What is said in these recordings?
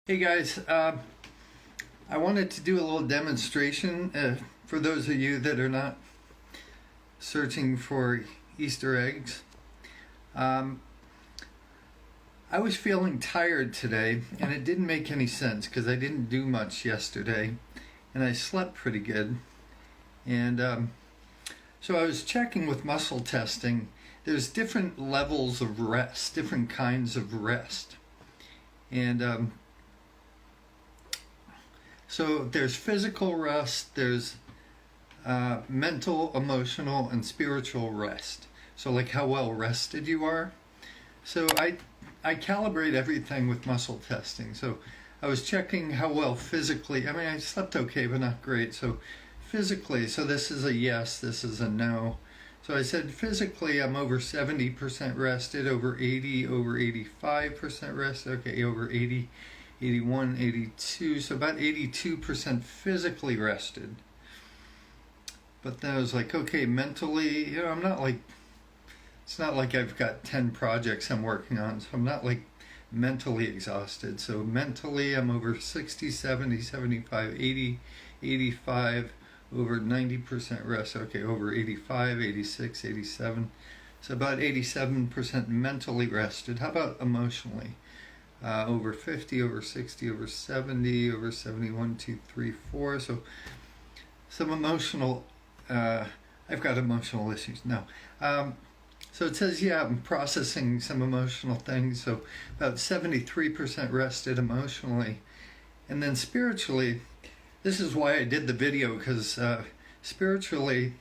Hey guys, I wanted to do a little demonstration for those of you that are not searching for Easter eggs. I was feeling tired today and it didn't make any sense because I didn't do much yesterday and I slept pretty good. And so I was checking with muscle testing. There's different levels of rest, different kinds of rest. And so there's physical rest, there's mental, emotional, and spiritual rest. So like how well rested you are. So I calibrate everything with muscle testing. So I was checking how well physically, I slept okay, but not great. So physically, so this is a yes, this is a no. So I said physically I'm over 70% rested, over 80, over 85% rested, okay, over 80. 81, 82, so about 82% physically rested. But then I was like, okay, mentally, I'm not like, it's not like I've got 10 projects I'm working on, so I'm not like mentally exhausted. So mentally, I'm over 60, 70, 75, 80, 85, over 90% rest. Okay, over 85, 86, 87. So about 87% mentally rested. How about emotionally? Over 50, over 60, over 70, over 71, 2, 3, 4. So some emotional, I've got emotional issues. No. So it says, yeah, I'm processing some emotional things. So about 73% rested emotionally. And then spiritually, this is why I did the video, because spiritually,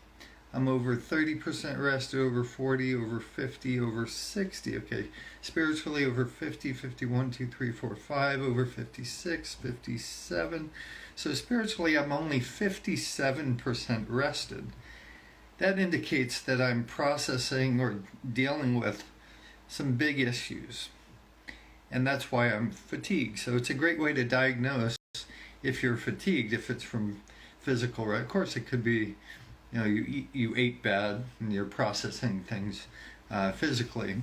I'm over 30% rest, over 40, over 50, over 60. Okay, spiritually over 50, 51, 2, 3, 4, 5, over 56, 57. So spiritually, I'm only 57% rested. That indicates that I'm processing or dealing with some big issues. And that's why I'm fatigued. So it's a great way to diagnose if you're fatigued, if it's from physical, right? Of course, it could be you ate bad and you're processing things physically,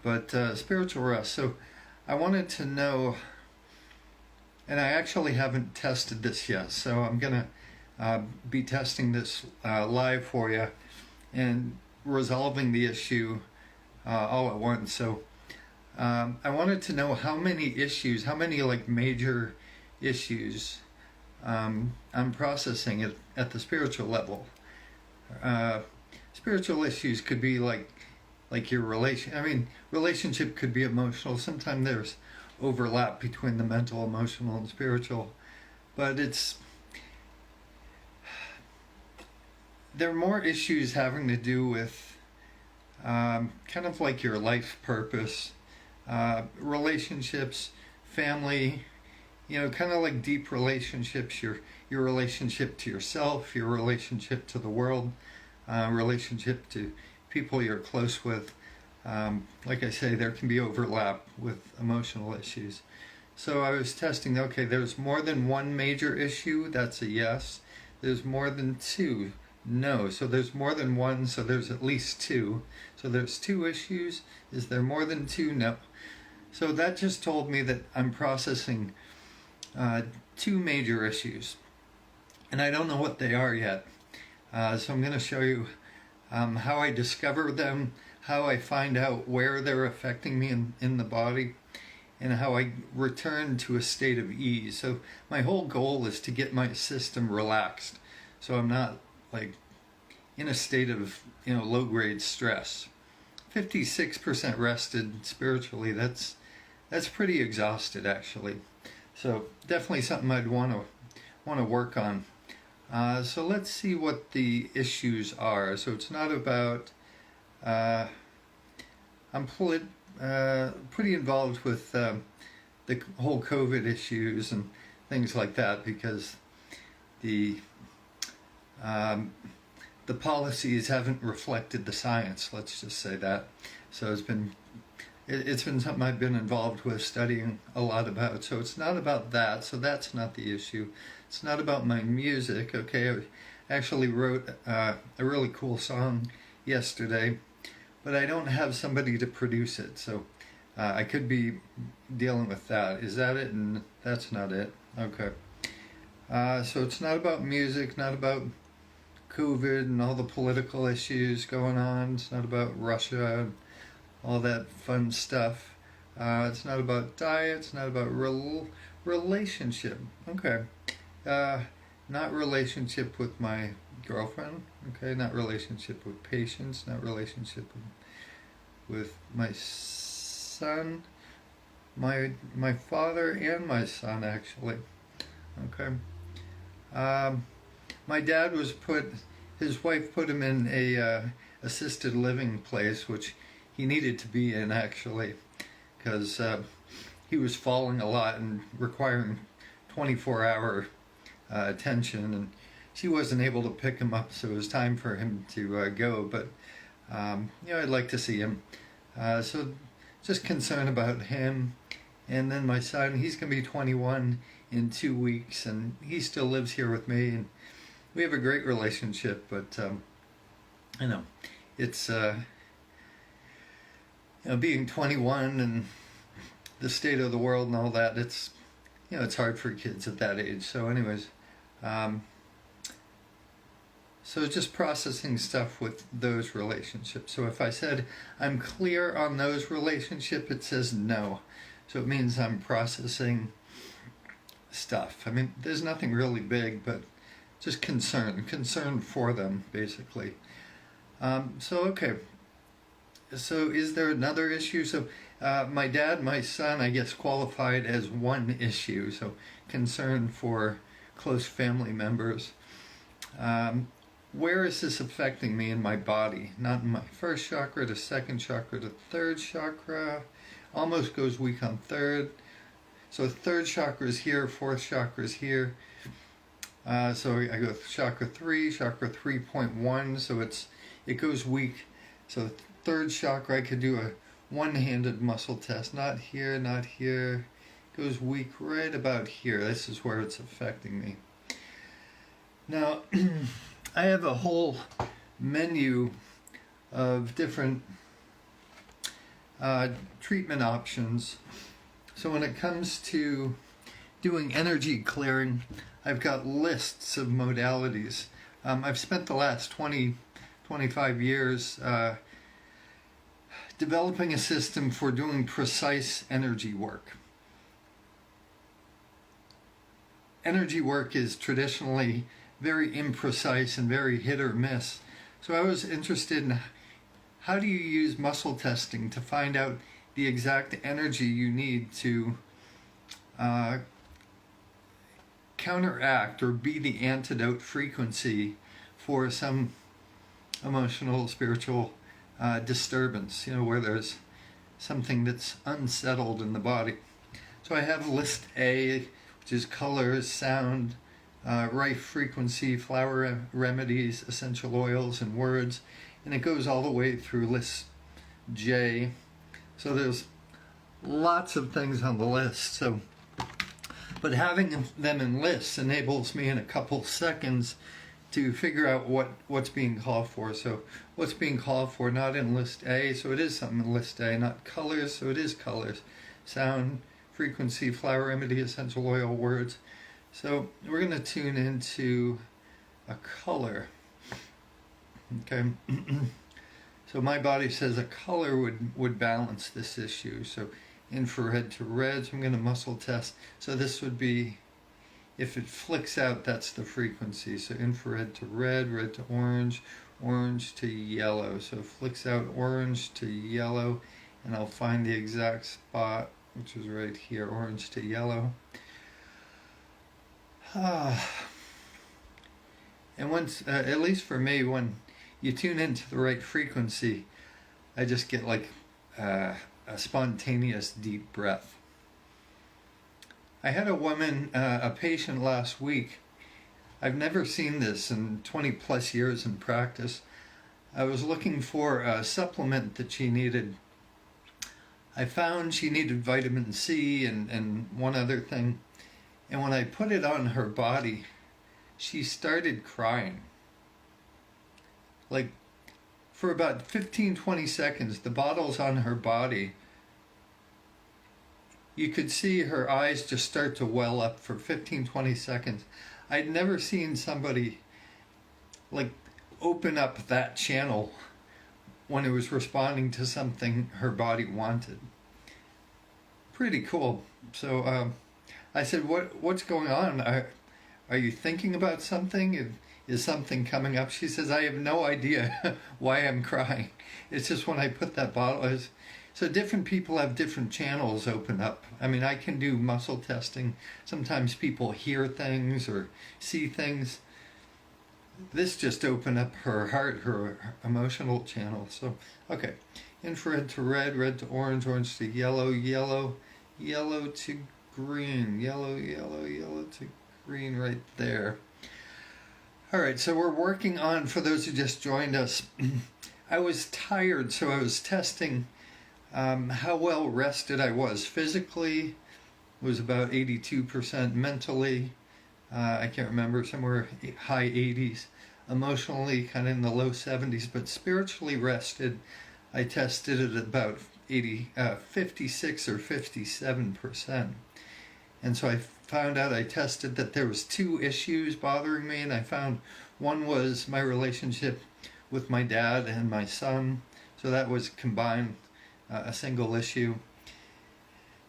but spiritual rest. So I wanted to know, and I actually haven't tested this yet, so I'm gonna be testing this live for you and resolving the issue all at once. So I wanted to know how many issues, how many like major issues I'm processing it at the spiritual level. Spiritual issues could be like your relationship could be emotional. Sometimes there's overlap between the mental, emotional, and spiritual, but there are more issues having to do with kind of like your life purpose, relationships, family, kind of like deep relationships, your relationship to yourself, your relationship to the world, relationship to people you're close with. Like I say, there can be overlap with emotional issues. So I was testing, okay, there's more than one major issue, that's a yes. There's more than two, no. So there's more than one, so there's at least two. So there's two issues. Is there more than two? No. So that just told me that I'm processing two major issues, and I don't know what they are yet. So I'm going to show you how I discover them, how I find out where they're affecting me in the body, and how I return to a state of ease. So my whole goal is to get my system relaxed, so I'm not like in a state of low-grade stress. 56% rested spiritually. That's pretty exhausted actually. So definitely something I'd want to work on. So let's see what the issues are. So it's not about. I'm pretty involved with the whole COVID issues and things like that, because the policies haven't reflected the science. Let's just say that. So it's been something I've been involved with, studying a lot about. So it's not about that. So that's not the issue. It's not about my music. Okay, I actually wrote a really cool song yesterday, but I don't have somebody to produce it. So I could be dealing with that. Is that it? And that's not it. Okay. So it's not about music, not about COVID and all the political issues going on. It's not about Russia and all that fun stuff. It's not about diet. It's not about relationship. Okay. Not relationship with my girlfriend. Okay. Not relationship with patients. Not relationship with my son. My father and my son, actually. Okay. My dad was his wife put him in a assisted living place, which he needed to be in, actually, because he was falling a lot and requiring 24-hour attention, and she wasn't able to pick him up, so it was time for him to go, but I'd like to see him. So just concerned about him. And then my son, he's going to be 21 in 2 weeks, and he still lives here with me, and we have a great relationship, but it's being 21 and the state of the world and all that, it's hard for kids at that age. So anyways, so just processing stuff with those relationships. So if I said I'm clear on those relationships, it says no. So it means I'm processing stuff. I mean, there's nothing really big, but just concern for them, basically. Okay. So is there another issue? So my dad, my son, I guess qualified as one issue. So concern for close family members. Where is this affecting me in my body? Not in my first chakra, the second chakra, the third chakra. Almost goes weak on third. So third chakra is here, fourth chakra is here. So I go chakra 3, chakra 3.1, so it goes weak. So third chakra, I could do a one-handed muscle test. Not here, not here. It goes weak right about here. This is where it's affecting me. Now, I have a whole menu of different treatment options. So when it comes to doing energy clearing, I've got lists of modalities. I've spent the last 25 years developing a system for doing precise energy work. Energy work is traditionally very imprecise and very hit or miss. So I was interested in how do you use muscle testing to find out the exact energy you need to counteract or be the antidote frequency for some emotional, spiritual disturbance, where there's something that's unsettled in the body. So I have list A, which is colors, sound, right frequency, flower remedies, essential oils, and words, and it goes all the way through list J. So there's lots of things on the list. So, but having them in lists enables me in a couple seconds to figure out what's being called for. So what's being called for, not in list A, so it is something in list A, not colors, so it is colors. Sound, frequency, flower remedy, essential oil, words. So we're going to tune into a color. Okay. So my body says a color would balance this issue. So infrared to red, so I'm going to muscle test. So this would be, if it flicks out, that's the frequency. So infrared to red, red to orange, orange to yellow. So it flicks out orange to yellow, and I'll find the exact spot, which is right here, orange to yellow. And once, at least for me, when you tune into the right frequency, I just get like a spontaneous deep breath. I had a woman, a patient last week. I've never seen this in 20 plus years in practice. I was looking for a supplement that she needed. I found she needed vitamin C and one other thing. And when I put it on her body, she started crying. Like, for about 15-20 seconds, the bottles on her body you could see her eyes just start to well up for 15-20 seconds. I'd never seen somebody like open up that channel when it was responding to something her body wanted. Pretty cool. So I said, what's going on? Are you thinking about something? Is something coming up? She says, I have no idea why I'm crying. It's just when I put that bottle. So different people have different channels open up. I mean, I can do muscle testing. Sometimes people hear things or see things. This just opened up her heart, her emotional channel. So, okay. Infrared to red, red to orange, orange to yellow, yellow, yellow to green, yellow, yellow, yellow to green right there. All right, so we're working on, for those who just joined us, I was tired, so I was testing how well rested I was. Physically, was about 82%. Mentally, I can't remember, somewhere high 80s. Emotionally, kind of in the low 70s, but spiritually rested, I tested it at about 56 or 57%. And so I found out, I tested that there was 2 issues bothering me, and I found one was my relationship with my dad and my son. So that was combined, a single issue.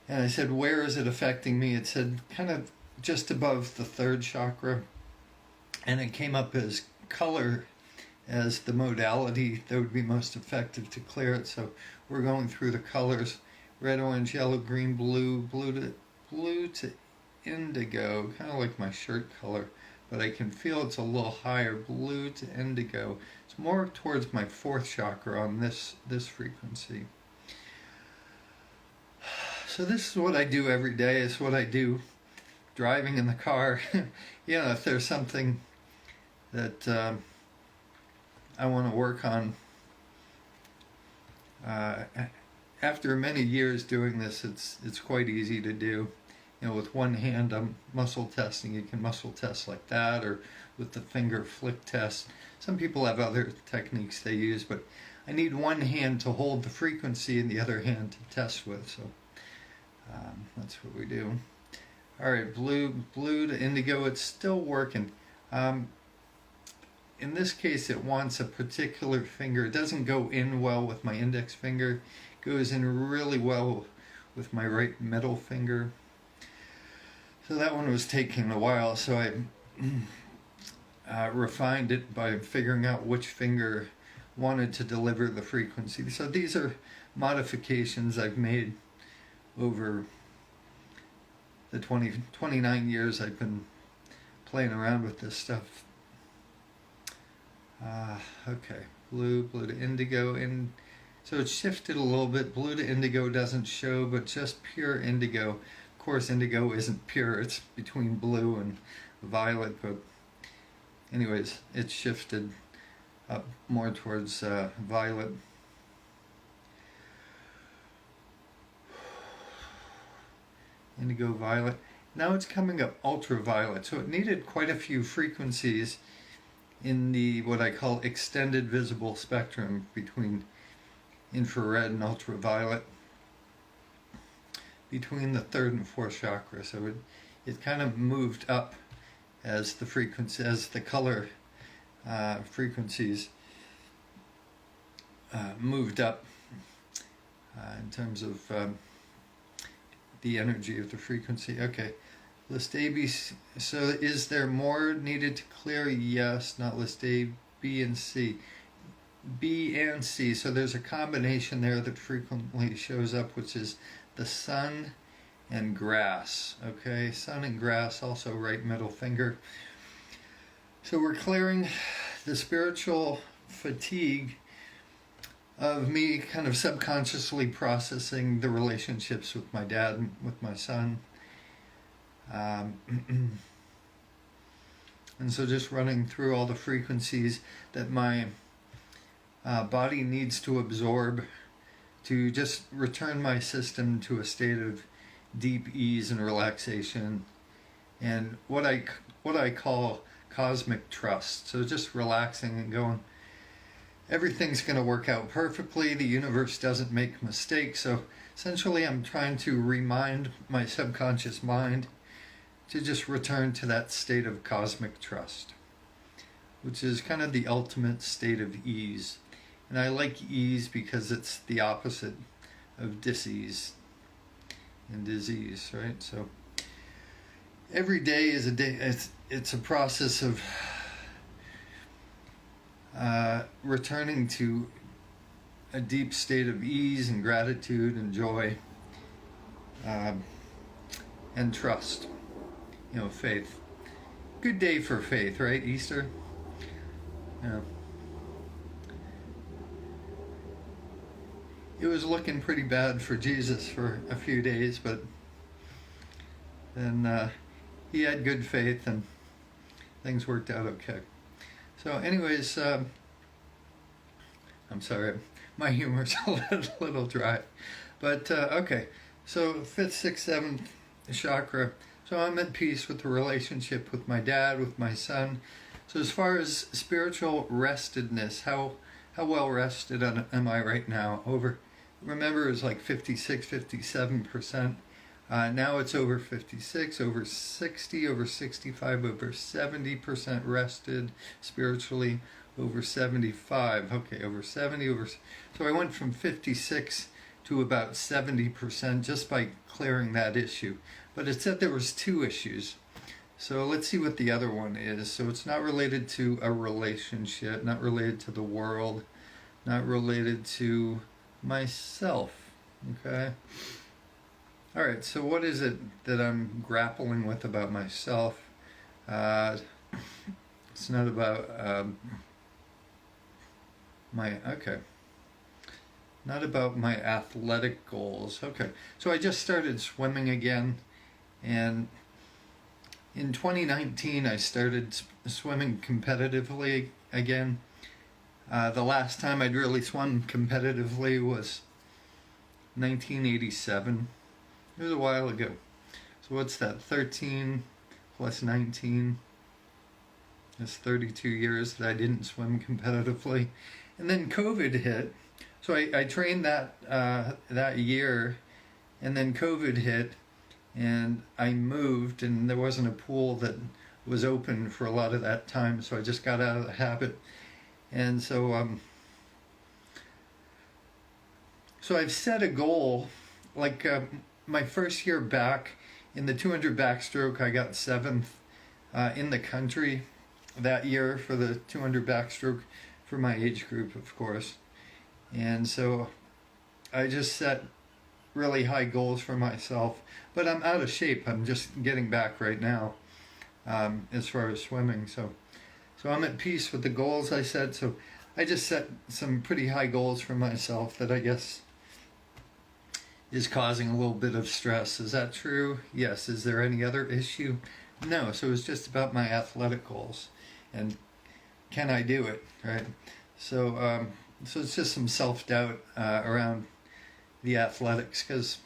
And I said, where is it affecting me? It said kind of just above the 3rd chakra. And it came up as color as the modality that would be most effective to clear it. So we're going through the colors: red, orange, yellow, green, blue, blue to indigo, kind of like my shirt color, but I can feel it's a little higher. Blue to indigo. It's more towards my 4th chakra on this frequency. So this is what I do every day. It's what I do driving in the car. If there's something that I want to work on. After many years doing this, it's quite easy to do. With one hand I'm muscle testing. You can muscle test like that, or with the finger flick test. Some people have other techniques they use, but I need one hand to hold the frequency and the other hand to test with. So that's what we do. All right, blue to indigo. It's still working. In this case, it wants a particular finger. It doesn't go in well with my index finger. It goes in really well with my right middle finger. So that one was taking a while, so I refined it by figuring out which finger wanted to deliver the frequency. So these are modifications I've made over the 29 years I've been playing around with this stuff. Okay, blue to indigo, and so it's shifted a little bit. Blue to indigo doesn't show, but just pure indigo. Of course, indigo isn't pure, it's between blue and violet, but anyways, it's shifted up more towards violet. Indigo, violet. Now it's coming up ultraviolet, so it needed quite a few frequencies in the what I call extended visible spectrum between infrared and ultraviolet, between the 3rd and 4th chakra. So it kind of moved up as the frequency, as the color frequencies moved up in terms of the energy of the frequency. Okay. List A, B, C. So is there more needed to clear? Yes, not list A, B, and C. B and C. So there's a combination there that frequently shows up, which is the sun and grass. Okay, sun and grass, also right middle finger. So we're clearing the spiritual fatigue of me kind of subconsciously processing the relationships with my dad and with my son. And so just running through all the frequencies that my body needs to absorb to just return my system to a state of deep ease and relaxation, and what I call cosmic trust. So just relaxing and going, everything's going to work out perfectly. The universe doesn't make mistakes. So essentially, I'm trying to remind my subconscious mind to just return to that state of cosmic trust, which is kind of the ultimate state of ease. And I like ease because it's the opposite of dis-ease and disease, right? So every day is a day. It's a process of returning to a deep state of ease and gratitude and joy, and trust. Faith. Good day for faith, right? Easter. Yeah. It was looking pretty bad for Jesus for a few days, but then he had good faith and things worked out okay. So anyways, I'm sorry, my humor's a little dry. But okay, so 5th, 6th, 7th chakra. So I'm at peace with the relationship with my dad, with my son. So as far as spiritual restedness, how well rested am I right now? Remember it was like 56, 57%. Now it's over 56, over 60, over 65, over 70% rested spiritually, over 75. Okay, over 70, so I went from 56 to about 70% just by clearing that issue. But it said there was 2 issues. So let's see what the other one is. So it's not related to a relationship, not related to the world, not related to myself. Okay? All right, so what is it that I'm grappling with about myself? It's not about not about my athletic goals. Okay, so I just started swimming again, and in 2019 I started swimming competitively again. The last time I'd really swum competitively was 1987. It was a while ago. So what's that? 13 plus 19. That's 32 years that I didn't swim competitively. And then COVID hit. So I trained that year, and then COVID hit, and I moved, and there wasn't a pool that was open for a lot of that time, so I just got out of the habit. And so I've set a goal, like my first year back in the 200 backstroke, I got 7th in the country that year for the 200 backstroke for my age group, of course. And so I just set really high goals for myself, but I'm out of shape. I'm just getting back right now as far as swimming. So I'm at peace with the goals I set. So I just set some pretty high goals for myself that I guess is causing a little bit of stress. Is that true? Yes. Is there any other issue? No. So it's just about my athletic goals and can I do it, right? So it's just some self-doubt around the athletics because,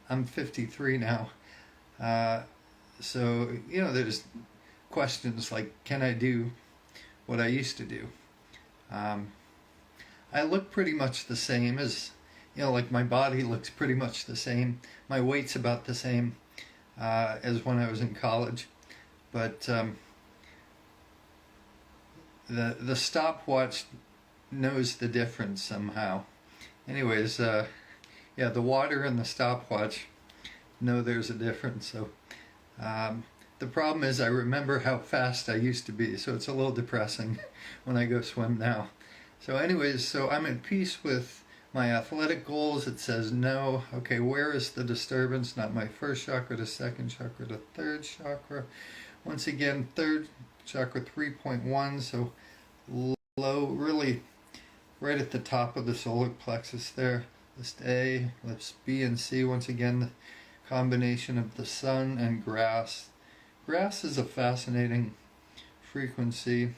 I'm 53 now. So, there's questions like, can I do what I used to do? I look pretty much the same as, like my body looks pretty much the same. My weight's about the same as when I was in college. But the stopwatch knows the difference somehow. Anyways, the water and the stopwatch know there's a difference. So the problem is I remember how fast I used to be, so it's a little depressing when I go swim now. So anyways, so I'm at peace with my athletic goals. It says no. Okay, where is the disturbance? Not my first chakra, the second chakra, the third chakra. Once again, third chakra 3.1, so low, really right at the top of the solar plexus there. List A, list B and C. Once again, the combination of the sun and grass. Grass is a fascinating frequency.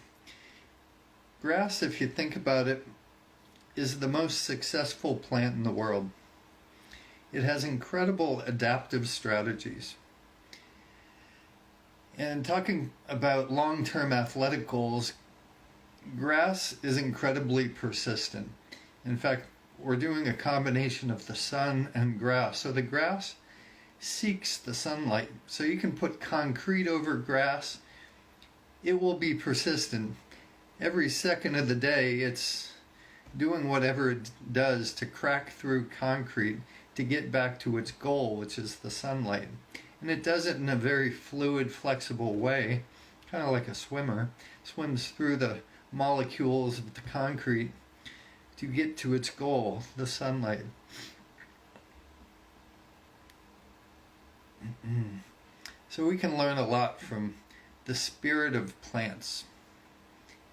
Grass, if you think about it, is the most successful plant in the world. It has incredible adaptive strategies. And talking about long-term athletic goals, grass is incredibly persistent. In fact, we're doing a combination of the sun and grass. So the grass seeks the sunlight. So you can put concrete over grass. It will be persistent. Every second of the day, it's doing whatever it does to crack through concrete to get back to its goal, which is the sunlight. And it does it in a very fluid, flexible way, kind of like a swimmer. Swims through the molecules of the concrete to get to its goal, the sunlight. So we can learn a lot from the spirit of plants.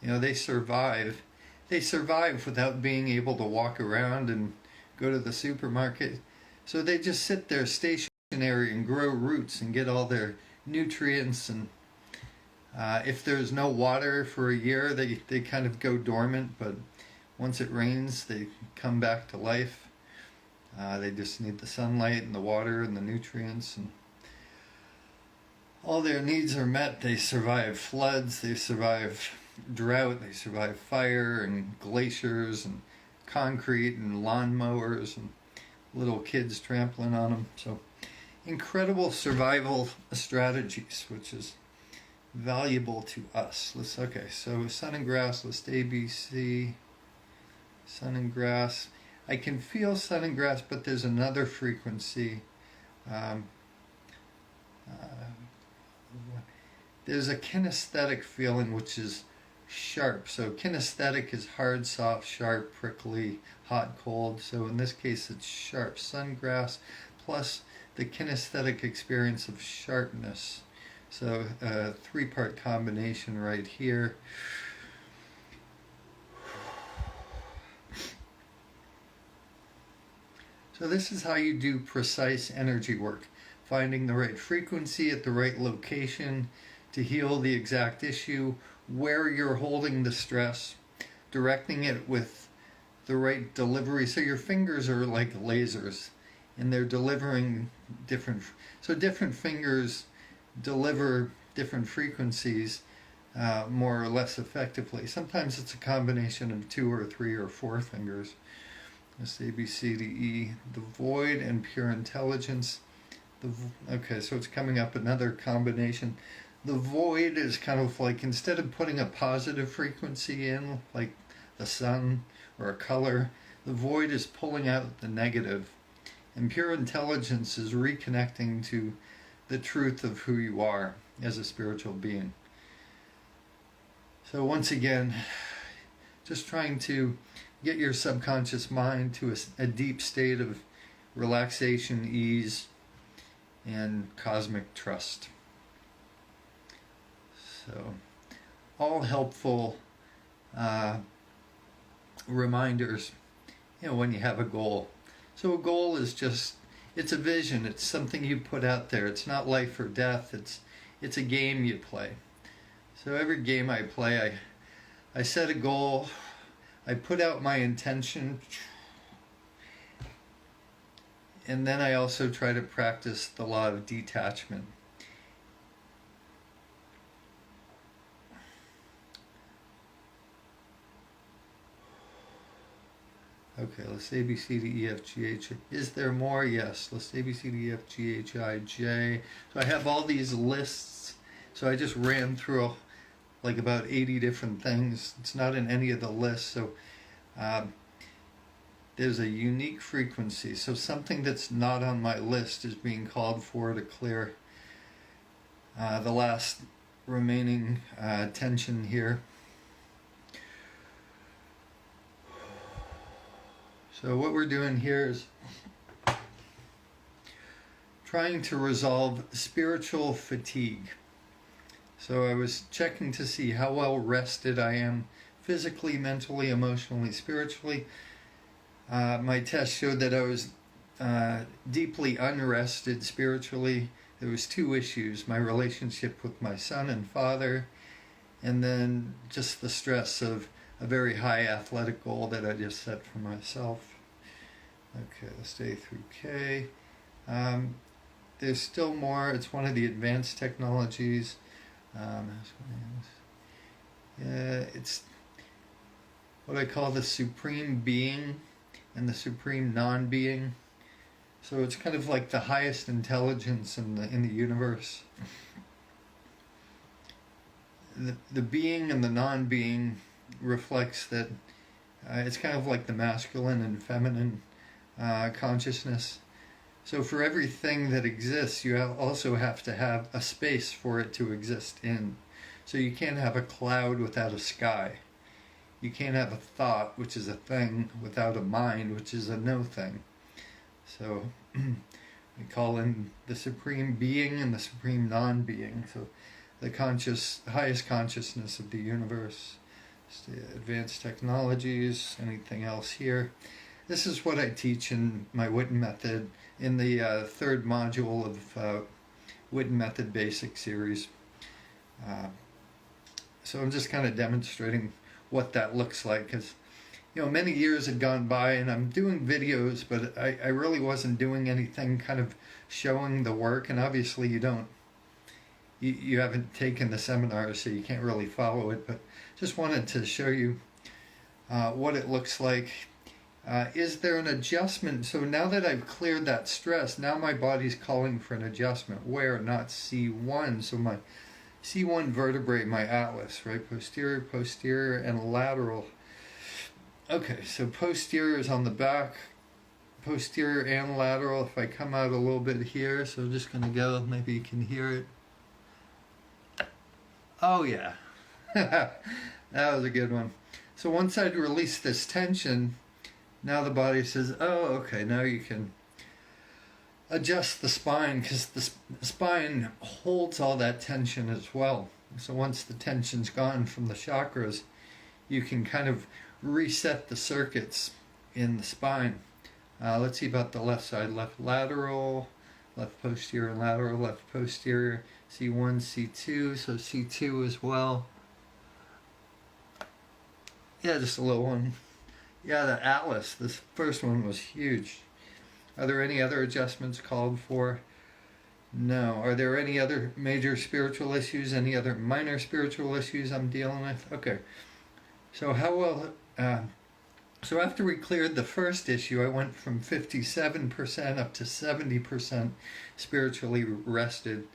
You know, they survive. They survive without being able to walk around and go to the supermarket. So they just sit there stationary and grow roots and get all their nutrients. And if there's no water for a year, they kind of go dormant. But once it rains, they come back to life. They just need the sunlight and the water and the nutrients, and all their needs are met. They survive floods, they survive drought, they survive fire and glaciers and concrete and lawnmowers and little kids trampling on them. So incredible survival strategies, which is valuable to us. So sun and grass, list ABC. Sun and grass. I can feel sun and grass, but there's another frequency. There's a kinesthetic feeling, which is sharp. So kinesthetic is hard, soft, sharp, prickly, hot, cold. So in this case, it's sharp. Sun, grass, plus the kinesthetic experience of sharpness. So a three-part combination right here. So this is how you do precise energy work, finding the right frequency at the right location to heal the exact issue, where you're holding the stress, directing it with the right delivery. So your fingers are like lasers, and they're delivering different fingers deliver different frequencies more or less effectively. Sometimes it's a combination of 2 or 3 or 4 fingers. That's A, B, C, D, E, the void and pure intelligence. Okay, so it's coming up another combination. The void is kind of like, instead of putting a positive frequency in, like the sun or a color, the void is pulling out the negative. And pure intelligence is reconnecting to the truth of who you are as a spiritual being. So once again, just trying to get your subconscious mind to a deep state of relaxation, ease, and cosmic trust. So, all helpful reminders, when you have a goal. So a goal is just, it's a vision, it's something you put out there. It's not life or death, it's a game you play. So every game I play, I set a goal, I put out my intention, and then I also try to practice the law of detachment. Okay, let's A, B, C, D, E, F, G, H. Is there more? Yes. Let's A, B, C, D, E, F, G, H, I, J. So I have all these lists. So I just ran through like about 80 different things. It's not in any of the lists. So there's a unique frequency. So something that's not on my list is being called for to clear the last remaining tension here. So what we're doing here is trying to resolve spiritual fatigue. So I was checking to see how well rested I am physically, mentally, emotionally, spiritually. My test showed that I was deeply unrested spiritually. There was 2 issues: my relationship with my son and father, and then just the stress of a very high athletic goal that I just set for myself. Okay, let's stay through K. There's still more. It's one of the advanced technologies. what I call the supreme being and the supreme non-being. So it's kind of like the highest intelligence in the universe. The being and the non-being reflects that it's kind of like the masculine and feminine consciousness. So for everything that exists, you also have to have a space for it to exist in. So you can't have a cloud without a sky. You can't have a thought, which is a thing, without a mind, which is a no thing. So we call in the supreme being and the supreme non-being. So the highest consciousness of the universe. Advanced technologies, anything else here. This is what I teach in my Whitten Method in the third module of Whitten Method Basic Series. So I'm just kind of demonstrating what that looks like, because many years had gone by and I'm doing videos, but I really wasn't doing anything kind of showing the work, and obviously you haven't taken the seminar, so you can't really follow it, but just wanted to show you what it looks like. Is there an adjustment? So now that I've cleared that stress, now my body's calling for an adjustment. Where? Not C1. So my C1 vertebrae, my atlas, right? Posterior, and lateral. Okay, so posterior is on the back. Posterior and lateral. If I come out a little bit here, so I'm just going to go, maybe you can hear it. Oh yeah, that was a good one. So once I'd release this tension, now the body says, oh, okay, now you can adjust the spine, because the spine holds all that tension as well. So once the tension's gone from the chakras, you can kind of reset the circuits in the spine. Let's see about the left side. Left lateral, left posterior and lateral, left posterior, C1, C2, so C2 as well. Yeah, just a little one. Yeah, the atlas, this first one was huge. Are there any other adjustments called for? No. Are there any other major spiritual issues, any other minor spiritual issues I'm dealing with? Okay. So how well... So after we cleared the first issue, I went from 57% up to 70% spiritually rested.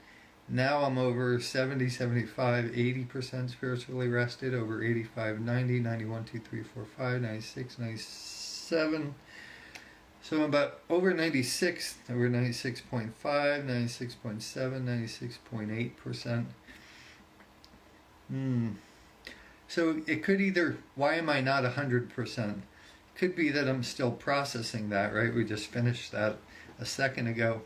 Now I'm over 70, 75, 80% spiritually rested, over 85, 90, 91, 2, 3, 4, 5, 96, 97. So I'm about over 96, over 96.5, 96.7, 96.8%. So it could either, why am I not 100%? Could be that I'm still processing that, right? We just finished that a second ago.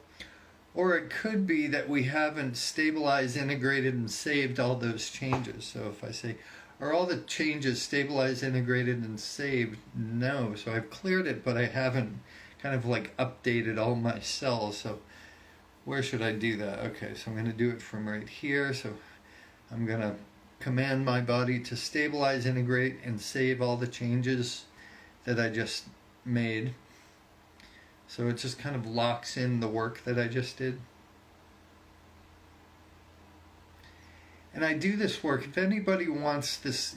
Or it could be that we haven't stabilized, integrated, and saved all those changes. So if I say, are all the changes stabilized, integrated, and saved? No. So I've cleared it, but I haven't kind of like updated all my cells. So where should I do that? Okay, so I'm going to do it from right here. So I'm going to command my body to stabilize, integrate, and save all the changes that I just made. So it just kind of locks in the work that I just did. And I do this work, if anybody wants this,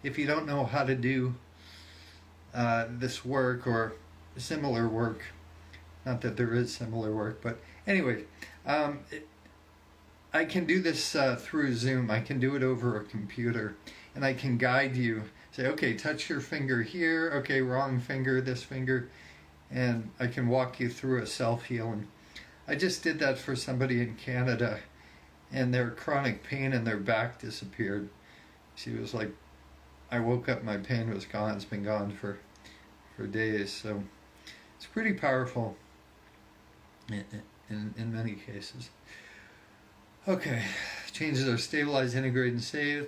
if you don't know how to do this work or similar work, not that there is similar work, but anyway, I can do this through Zoom. I can do it over a computer, and I can guide you. Say, okay, touch your finger here. Okay, wrong finger, this finger. And I can walk you through a self-healing. I just did that for somebody in Canada, and their chronic pain in their back disappeared. She was like, I woke up, my pain was gone. It's been gone for days. So it's pretty powerful in many cases. Okay, changes are stabilized, integrated, and saved.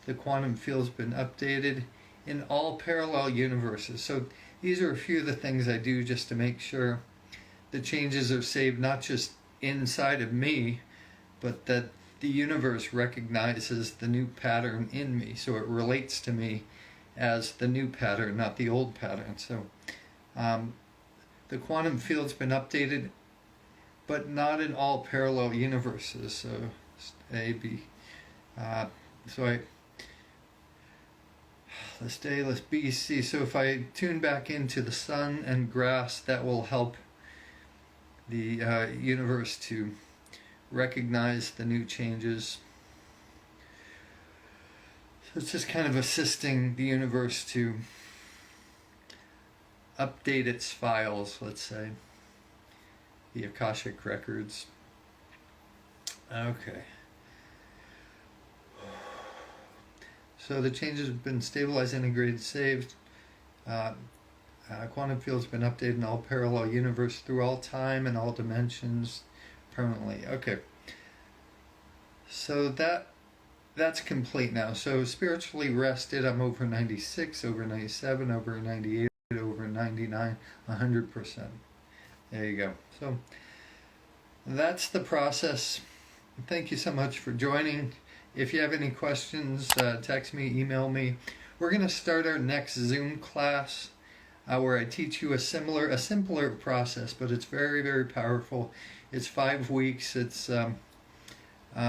The quantum field's been updated in all parallel universes. So these are a few of the things I do just to make sure the changes are saved not just inside of me, but that the universe recognizes the new pattern in me. So it relates to me as the new pattern, not the old pattern. So the quantum field's been updated, but not in all parallel universes. So A, B. So the stateless BC. So if I tune back into the sun and grass, that will help the universe to recognize the new changes. So it's just kind of assisting the universe to update its files, let's say, the Akashic records. Okay. So the changes have been stabilized, integrated, saved. Quantum field's been updated in all parallel universe through all time and all dimensions permanently. Okay. So that's complete now. So spiritually rested, I'm over 96, over 97, over 98, over 99, 100%. There you go. So that's the process. Thank you so much for joining. If you have any questions, text me, email me. We're going to start our next Zoom class where I teach you a simpler process, but it's very, very powerful. It's 5 weeks. It's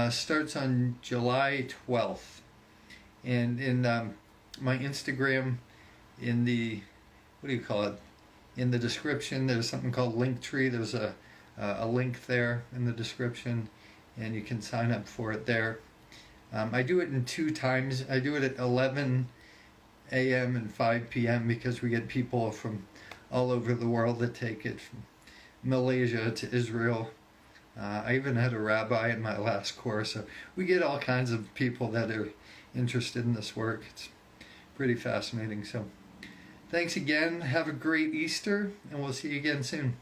starts on July 12th. And in my Instagram, in the, what do you call it? In the description, there's something called Linktree. There's a link there in the description, and you can sign up for it there. I do it in 2 times. I do it at 11 a.m. and 5 p.m. because we get people from all over the world that take it, from Malaysia to Israel. I even had a rabbi in my last course. So we get all kinds of people that are interested in this work. It's pretty fascinating. So thanks again. Have a great Easter, and we'll see you again soon.